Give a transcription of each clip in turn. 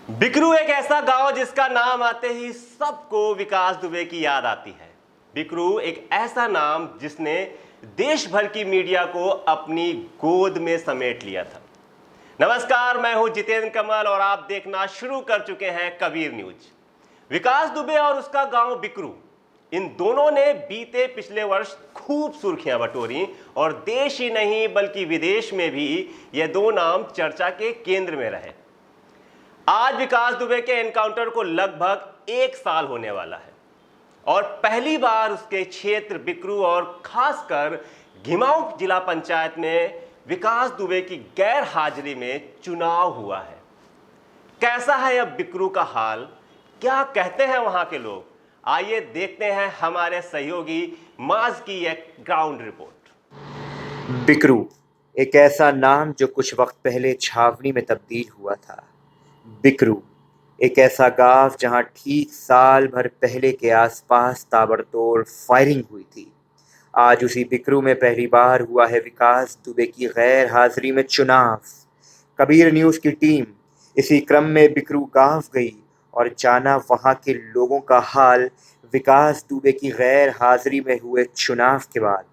बिकरू एक ऐसा गांव जिसका नाम आते ही सबको विकास दुबे की याद आती है। बिकरू एक ऐसा नाम जिसने देश भर की मीडिया को अपनी गोद में समेट लिया था। नमस्कार, मैं हूं जितेंद्र कमल और आप देखना शुरू कर चुके हैं कबीर न्यूज। विकास दुबे और उसका गांव बिकरू, इन दोनों ने बीते पिछले वर्ष खूब सुर्खियां बटोरी और देश ही नहीं बल्कि विदेश में भी ये दो नाम चर्चा के केंद्र में रहे। आज विकास दुबे के एनकाउंटर को लगभग 1 साल होने वाला है और पहली बार उसके क्षेत्र बिकरू और खासकर घिमाऊ जिला पंचायत में विकास दुबे की गैर हाजिरी में चुनाव हुआ है। कैसा है अब बिकरू का हाल, क्या कहते हैं वहां के लोग, आइए देखते हैं हमारे सहयोगी माज की एक ग्राउंड रिपोर्ट। बिकरू एक ऐसा नाम जो कुछ वक्त पहले छावनी में तब्दील हुआ था। बिकरू एक ऐसा गांव जहां ठीक साल भर पहले के आसपास ताबड़तोड़ फायरिंग हुई थी। आज उसी बिकरू में पहली बार हुआ है विकास दुबे की गैर हाजिरी में चुनाव। कबीर न्यूज़ की टीम इसी क्रम में बिकरू गांव गई और जाना वहां के लोगों का हाल विकास दुबे की गैर हाजिरी में हुए चुनाव के बाद।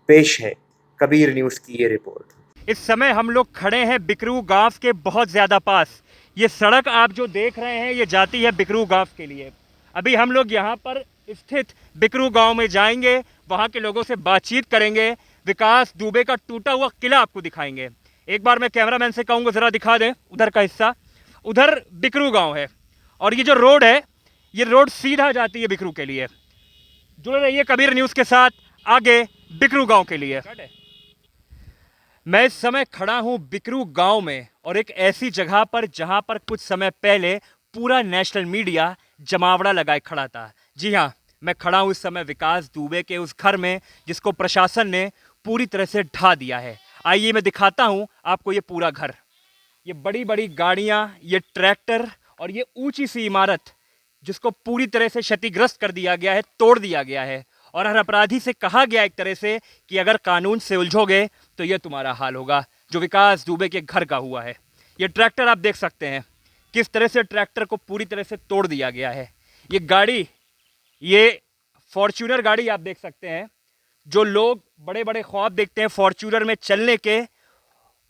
पेश है कबीर न्यूज़ की ये रिपोर्ट। इस समय हम लोग खड़े हैं बिकरू गांव के बहुत ज़्यादा पास। ये सड़क आप जो देख रहे हैं ये जाती है बिकरू गांव के लिए। अभी हम लोग यहाँ पर स्थित बिकरू गांव में जाएंगे, वहाँ के लोगों से बातचीत करेंगे, विकास दुबे का टूटा हुआ किला आपको दिखाएंगे। एक बार मैं कैमरामैन से कहूँगा ज़रा दिखा दें उधर का हिस्सा। उधर बिकरू गाँव है और ये जो रोड है ये रोड सीधा जाती है बिकरू के लिए। जुड़े रहिए कबीर न्यूज़ के साथ आगे बिकरू गाँव के लिए। मैं इस समय खड़ा हूं बिकरू गांव में और एक ऐसी जगह पर जहां पर कुछ समय पहले पूरा नेशनल मीडिया जमावड़ा लगाए खड़ा था। जी हां, मैं खड़ा हूं इस समय विकास दुबे के उस घर में जिसको प्रशासन ने पूरी तरह से ढा दिया है। आइए मैं दिखाता हूं आपको ये पूरा घर। ये बड़ी बड़ी गाड़ियां, ये ट्रैक्टर और ये ऊंची सी इमारत जिसको पूरी तरह से क्षतिग्रस्त कर दिया गया है, तोड़ दिया गया है। और हर अपराधी से कहा गया एक तरह से कि अगर कानून से उलझोगे तो ये तुम्हारा हाल होगा, जो विकास दुबे के घर का हुआ है। ये ट्रैक्टर आप देख सकते हैं किस तरह से ट्रैक्टर को पूरी तरह से तोड़ दिया गया है। ये गाड़ी, ये फॉर्च्यूनर गाड़ी आप देख सकते हैं। जो लोग बड़े बड़े ख्वाब देखते हैं फॉर्च्यूनर में चलने के,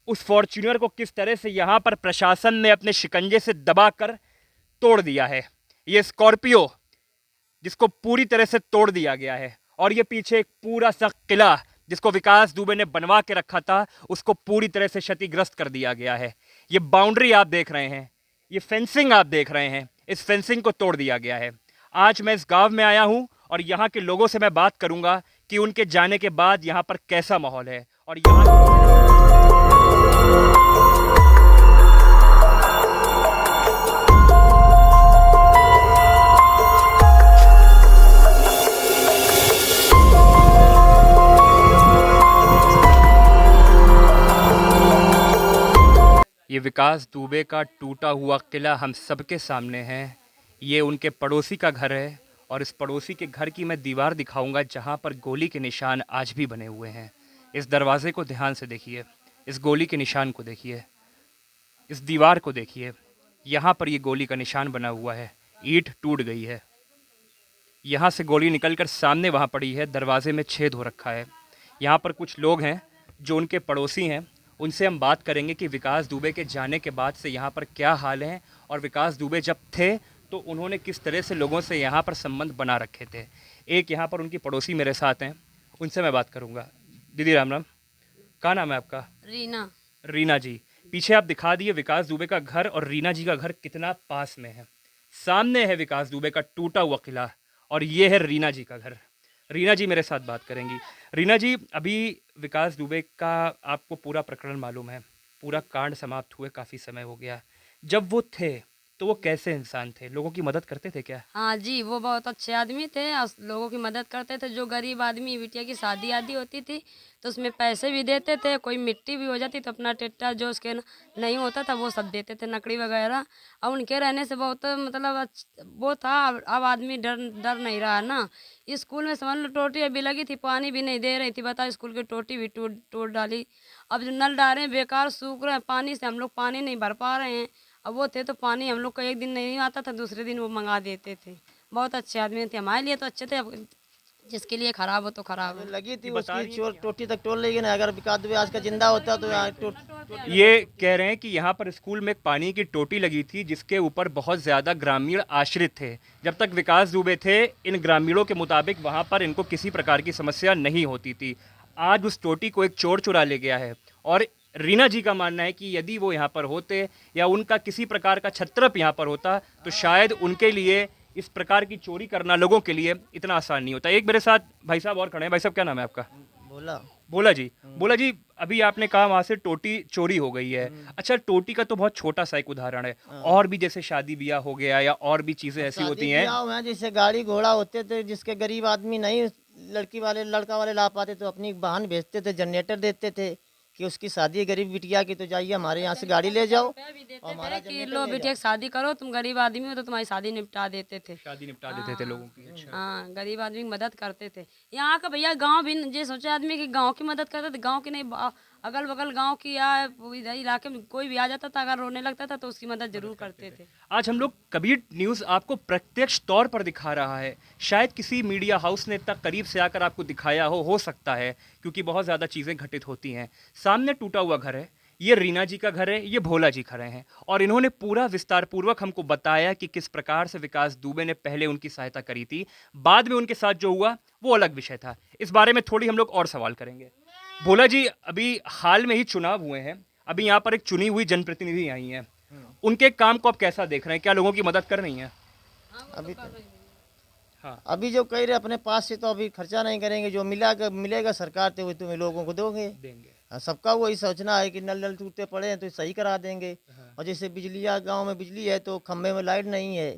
उस फॉर्च्यूनर को किस तरह से यहाँ पर प्रशासन ने अपने शिकंजे से दबाकर तोड़ दिया है। ये स्कॉर्पियो जिसको पूरी तरह से तोड़ दिया गया है और ये पीछे एक पूरा सा किला जिसको विकास दुबे ने बनवा के रखा था उसको पूरी तरह से क्षतिग्रस्त कर दिया गया है। ये बाउंड्री आप देख रहे हैं, ये फेंसिंग आप देख रहे हैं, इस फेंसिंग को तोड़ दिया गया है। आज मैं इस गांव में आया हूं और यहाँ के लोगों से मैं बात करूंगा कि उनके जाने के बाद यहाँ पर कैसा माहौल है और ये विकास दुबे का टूटा हुआ किला हम सबके सामने है। ये उनके पड़ोसी का घर है और इस पड़ोसी के घर की मैं दीवार दिखाऊंगा जहाँ पर गोली के निशान आज भी बने हुए हैं। इस दरवाजे को ध्यान से देखिए, इस गोली के निशान को देखिए, इस दीवार को देखिए, यहाँ पर ये गोली का निशान बना हुआ है। ईंट टूट गई है, यहाँ से गोली निकलकर सामने वहाँ पड़ी है, दरवाजे में छेद हो रखा है। यहाँ पर कुछ लोग हैं जो उनके पड़ोसी हैं, उनसे हम बात करेंगे कि विकास दुबे के जाने के बाद से यहाँ पर क्या हाल है और विकास दुबे जब थे तो उन्होंने किस तरह से लोगों से यहाँ पर संबंध बना रखे थे। एक यहाँ पर उनकी पड़ोसी मेरे साथ हैं, उनसे मैं बात करूँगा। दीदी राम राम, क्या नाम है आपका? रीना। रीना जी, पीछे आप दिखा दिए विकास दुबे का घर और रीना जी का घर कितना पास में है। सामने है विकास दुबे का टूटा हुआ किला और ये है रीना जी का घर। रीना जी मेरे साथ बात करेंगी। रीना जी, अभी विकास दुबे का आपको पूरा प्रकरण मालूम है, पूरा कांड समाप्त हुए काफ़ी समय हो गया। जब वो थे तो वो कैसे इंसान थे, लोगों की मदद करते थे क्या? हाँ जी, वो बहुत अच्छे आदमी थे और लोगों की मदद करते थे। जो गरीब आदमी बिटिया की शादी आदि होती थी तो उसमें पैसे भी देते थे। कोई मिट्टी भी हो जाती तो अपना टेट्टा जो उसके नहीं होता था वो सब देते थे, नकड़ी वगैरह। और उनके रहने से बहुत मतलब वो था। अब आदमी डर डर नहीं रहा ना। स्कूल में समझ लो टोटी अभी लगी थी, पानी भी नहीं दे रही थी। बताओ, स्कूल की टोटी भी टूट टूट डाली। अब जो नल डाले बेकार सूख रहे हैं, पानी से हम लोग पानी नहीं भर पा रहे हैं। अब वो थे तो पानी हम लोग को एक दिन नहीं आता था, दूसरे दिन वो मंगा देते थे। बहुत अच्छे आदमी थे, हमारे लिए तो अच्छे थे, अब जिसके लिए खराब हो तो खराब हो। लगी थी उसकी चोर टोटी तक टोल लेगी ना, अगर विकास दुबे आज का जिंदा होता तो यहाँ ये कह रहे हैं कि यहाँ पर स्कूल में एक पानी की टोटी लगी थी जिसके ऊपर बहुत ज़्यादा ग्रामीण आश्रित थे। जब तक विकास दुबे थे, इन ग्रामीणों के मुताबिक वहाँ पर इनको किसी प्रकार की समस्या नहीं होती थी। आज उस टोटी को एक चोर चुरा ले गया है और रीना जी का मानना है कि यदि वो यहाँ पर होते या उनका किसी प्रकार का छत्रप यहाँ पर होता तो शायद उनके लिए इस प्रकार की चोरी करना लोगों के लिए इतना आसान नहीं होता। एक मेरे साथ भाई साहब और खड़े हैं। भाई साहब क्या नाम है आपका? बोला बोला जी। बोला जी, अभी आपने कहा वहाँ से टोटी चोरी हो गई है। अच्छा, टोटी का तो बहुत छोटा सा एक उदाहरण है, और भी जैसे शादी ब्याह हो गया या और भी चीजें ऐसी होती हैं। ब्याह में जैसे गाड़ी घोड़ा होते थे, जिसके गरीब आदमी नहीं लड़का वाले ला पाते तो अपनी बहन भेजते थे, जनरेटर देते थे कि उसकी शादी है गरीब बिटिया की, तो जाइए हमारे यहाँ से गाड़ी ले जाओ। भी देते थे कि लो बेटिया की शादी करो, तुम गरीब आदमी हो तो तुम्हारी शादी निपटा देते थे। शादी निपटा देते थे लोगों की। अच्छा। हाँ, गरीब आदमी की मदद करते थे। यहाँ का भैया गांव भी जे सोचे आदमी कि गांव की मदद करते थे, गांव की नहीं, अगल बगल गांव की या इधर इलाके में कोई भी आ जाता था, अगर रोने लगता था तो उसकी मदद जरूर करते थे। आज हम लोग कबीर न्यूज़ आपको प्रत्यक्ष तौर पर दिखा रहा है। शायद किसी मीडिया हाउस ने इतना करीब से आकर आपको दिखाया हो सकता है, क्योंकि बहुत ज़्यादा चीज़ें घटित होती हैं। सामने टूटा हुआ घर है, ये रीना जी का घर है, ये भोला जी खड़े हैं और इन्होंने पूरा विस्तार पूर्वक हमको बताया कि किस प्रकार से विकास दुबे ने पहले उनकी सहायता करी थी, बाद में उनके साथ जो हुआ वो अलग विषय था। इस बारे में थोड़ी हम लोग और सवाल करेंगे। भोला जी, अभी हाल में ही चुनाव हुए हैं, अभी यहाँ पर एक चुनी हुई जनप्रतिनिधि आई हैं, उनके काम को आप कैसा देख रहे हैं? क्या लोगों की मदद कर रही हैं? अभी हाँ। अभी जो कह रहे अपने पास से तो अभी खर्चा नहीं करेंगे, जो मिलेगा सरकार से वही तुम्हें लोगों को दोगे। हाँ, सबका वही सोचना है कि नल टूटते पड़े हैं तो सही करा देंगे। और जैसे बिजलियाँ गांव में बिजली है तो खम्भे में लाइट नहीं है,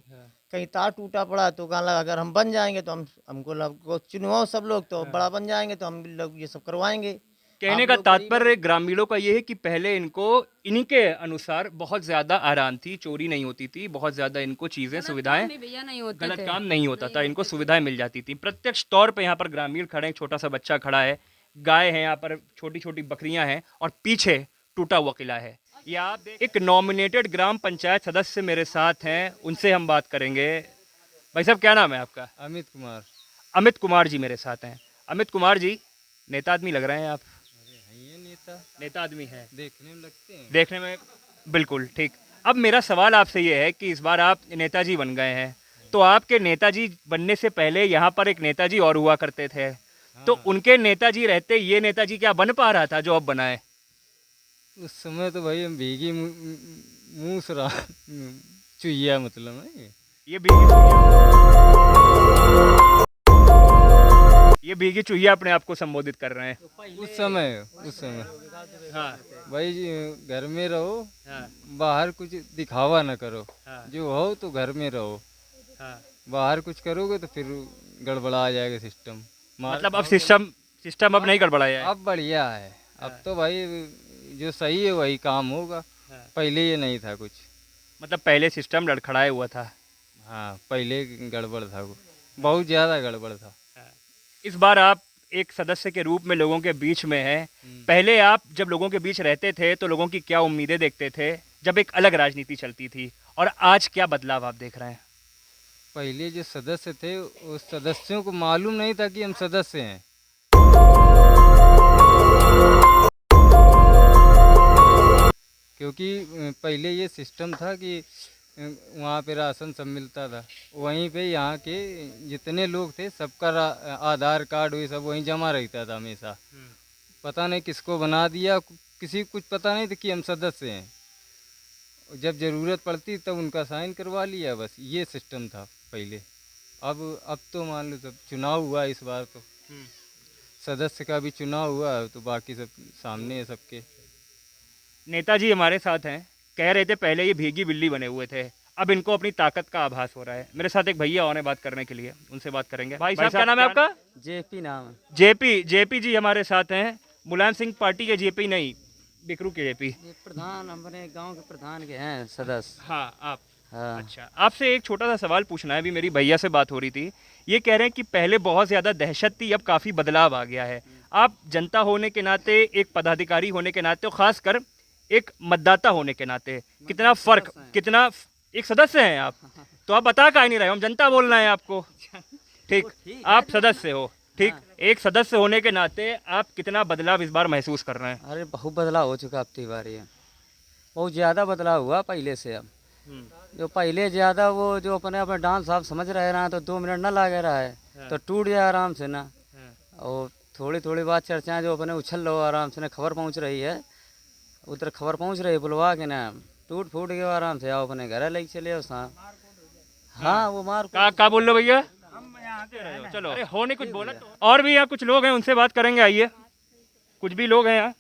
कहीं तार टूटा पड़ा तो कहने लगा अगर हम बन जाएंगे तो हमको चुनवाओ सब लोग, तो बड़ा बन जाएंगे तो हम लोग ये सब करवाएंगे। कहने का तात्पर्य ग्रामीणों का ये है कि पहले इनको इन्हीं के अनुसार बहुत ज्यादा आराम थी, चोरी नहीं होती थी, बहुत ज्यादा इनको चीजें सुविधाएं, भी भैया नहीं होते गलत थे। काम नहीं होता था, इनको सुविधाएं मिल जाती थी। प्रत्यक्ष तौर पे यहाँ पर ग्रामीण खड़े हैं, छोटा सा बच्चा खड़ा है, गाय है यहाँ पर, छोटी छोटी बकरियां हैं और पीछे टूटा हुआ किला है। ये आप एक नॉमिनेटेड ग्राम पंचायत सदस्य मेरे साथ हैं, उनसे हम बात करेंगे। भाई साहब क्या नाम है आपका? अमित कुमार। अमित कुमार जी मेरे साथ हैं। अमित कुमार जी, नेता आदमी लग रहे हैं आप। ये नेता नेता आदमी है, देखने में लगते हैं। देखने में बिल्कुल ठीक। अब मेरा सवाल आपसे ये है कि इस बार आप नेताजी बन गए हैं, तो आपके नेताजी बनने से पहले यहाँ पर एक नेताजी और हुआ करते थे, तो उनके नेताजी रहते ये नेताजी क्या बन पा रहा था जो अब बनाए? उस समय तो भाई हम भीगी मूसरा चुहिया मतलब है ये भीगी चुहिया अपने आप को संबोधित कर रहे हैं। उस समय हाँ भाई जी, घर में रहो, हाँ बाहर कुछ दिखावा ना करो, हाँ जो हो तो घर में रहो, हाँ। बाहर कुछ करोगे तो फिर गड़बड़ा जाएगा सिस्टम। मतलब अब सिस्टम अब नहीं गड़बड़ाया है। अब बढ़िया है, अब तो भाई जो सही है वही काम होगा। पहले ये नहीं था कुछ। मतलब पहले सिस्टम लड़खड़ाया हुआ था। हाँ, पहले गड़बड़ था, वो बहुत ज़्यादा गड़बड़ था। इस बार आप एक सदस्य के रूप में लोगों के बीच में हैं। पहले आप जब लोगों के बीच रहते थे तो लोगों की क्या उम्मीदें देखते थे, जब एक अलग राजनीति चलती थी, और आज क्या बदलाव आप देख रहे हैं? पहले जो सदस्य थे उस सदस्यों को मालूम नहीं था कि हम सदस्य हैं। क्योंकि पहले ये सिस्टम था कि वहाँ पे राशन सब मिलता था, वहीं पे यहाँ के जितने लोग थे सबका आधार कार्ड ये सब वहीं जमा रहता था हमेशा। पता नहीं किसको बना दिया, किसी को कुछ पता नहीं था कि हम सदस्य हैं। जब ज़रूरत पड़ती तब उनका साइन करवा लिया, बस ये सिस्टम था पहले। अब तो मान लो सब चुनाव हुआ इस बार, तो सदस्य का भी चुनाव हुआ तो बाकी सब सामने है सबके। नेताजी हमारे साथ हैं, कह रहे थे पहले ये भीगी बिल्ली बने हुए थे, अब इनको अपनी ताकत का आभास हो रहा है। मेरे साथ एक भैया और हैं बात करने के लिए, उनसे बात करेंगे। भाई साहब क्या नाम है आपका? जेपी नाम है। जेपी जी हमारे साथ हैं। मुलायम सिंह पार्टी के जेपी नहीं, बिकरू के जेपी। ये प्रधान हमारे गांव के प्रधान के हैं सदस्य। हाँ आप। हाँ। अच्छा, आपसे एक छोटा सा सवाल पूछना है। अभी मेरी भैया से बात हो रही थी, ये कह रहे हैं कि पहले बहुत ज़्यादा दहशत थी, अब काफ़ी बदलाव आ गया है। आप जनता होने के नाते, एक पदाधिकारी होने के नाते, और ख़ासकर एक मतदाता होने के नाते कितना फर्क, कितना एक सदस्य हैं आप, तो आप बता काहे नहीं रहे हो, हम जनता बोल रहे हैं आपको। ठीक, आप सदस्य हो, ठीक, एक सदस्य होने के नाते आप कितना बदलाव इस बार महसूस कर रहे हैं? अरे बहुत बदलाव हो चुका अब की बार, ये बहुत ज़्यादा बदलाव हुआ पहले से। अब जो पहले ज़्यादा वो जो अपने अपने डांस आप समझ रहे ना, तो 2 मिनट ना लगे रहा है तो टूट जाए आराम से ना। और थोड़ी थोड़ी बात चर्चाएं जो अपने उछल लो आराम से ना, खबर पहुंच रही है उधर, खबर पहुंच रही है बुलवा के ना, टूट फूट गया आराम से, आओ अपने घर ले चले हो साहब। हाँ वो मार का बोल लो भैया, चलो अरे होने कुछ बोला तो। और भी यहाँ कुछ लोग हैं, उनसे बात करेंगे, आइए कुछ भी लोग हैं यहाँ,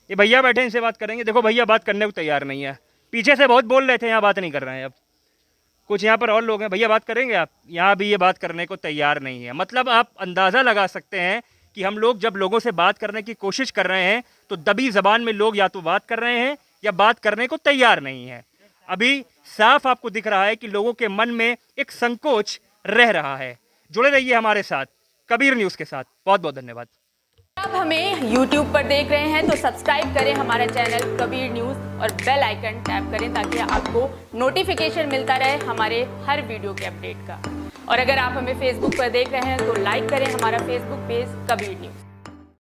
ये भैया बैठे, इनसे बात करेंगे। देखो भैया बात करने को तैयार नहीं है, पीछे से बहुत बोल रहे थे, यहाँ बात नहीं कर रहे हैं। अब कुछ यहाँ पर और लोग हैं, भैया बात करेंगे आप, यहाँ भी ये बात करने को तैयार नहीं है। मतलब आप अंदाज़ा लगा सकते हैं कि हम लोग जब लोगों से बात करने की कोशिश कर रहे हैं तो दबी ज़बान में लोग या तो बात कर रहे हैं या बात करने को तैयार नहीं है। अभी साफ आपको दिख रहा है कि लोगों के मन में एक संकोच रह रहा है। जुड़े रहिए हमारे साथ, कबीर न्यूज़ के साथ। बहुत बहुत धन्यवाद। आप हमें YouTube पर देख रहे हैं तो सब्सक्राइब करें हमारा चैनल कबीर न्यूज़ और बेल आइकन टैप करें ताकि आपको नोटिफिकेशन मिलता रहे हमारे हर वीडियो के अपडेट का। और अगर आप हमें Facebook पर देख रहे हैं तो लाइक करें हमारा Facebook पेज कबीर न्यूज़।